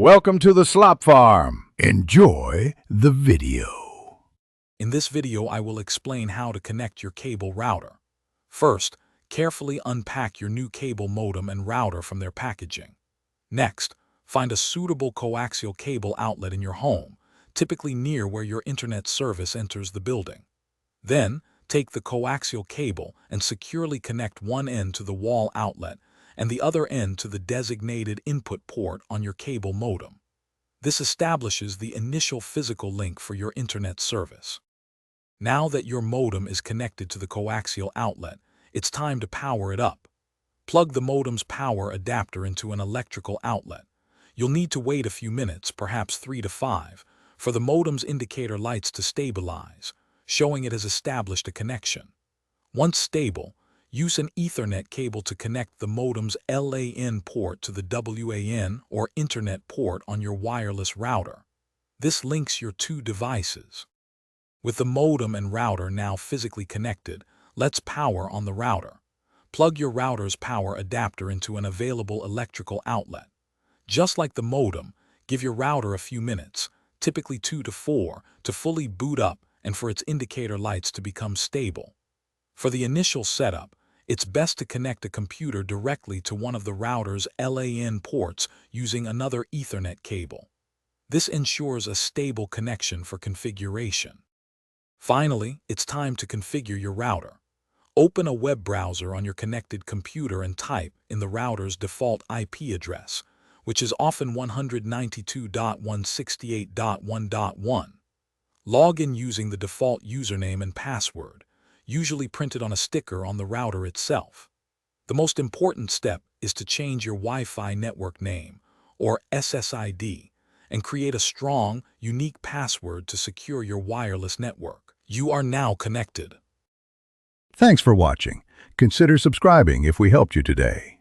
Welcome to the Slop Farm. Enjoy the video. In this video, I will explain how to connect your cable router. First, carefully unpack your new cable modem and router from their packaging. Next, find a suitable coaxial cable outlet in your home, typically near where your internet service enters the building. Then, take the coaxial cable and securely connect one end to the wall outlet and the other end to the designated input port on your cable modem. This establishes the initial physical link for your internet service. Now that your modem is connected to the coaxial outlet, it's time to power it up. Plug the modem's power adapter into an electrical outlet. You'll need to wait a few minutes, perhaps 3 to 5, for the modem's indicator lights to stabilize, showing it has established a connection. Once stable, use an Ethernet cable to connect the modem's LAN port to the WAN or Internet port on your wireless router. This links your two devices. With the modem and router now physically connected, let's power on the router. Plug your router's power adapter into an available electrical outlet. Just like the modem, give your router a few minutes, typically 2 to 4, to fully boot up and for its indicator lights to become stable. For the initial setup, it's best to connect a computer directly to one of the router's LAN ports using another Ethernet cable. This ensures a stable connection for configuration. Finally, it's time to configure your router. Open a web browser on your connected computer and type in the router's default IP address, which is often 192.168.1.1. Log in using the default username and password, usually printed on a sticker on the router itself. The most important step is to change your Wi-Fi network name, or SSID, and create a strong, unique password to secure your wireless network. You are now connected. Thanks for watching. Consider subscribing if we helped you today.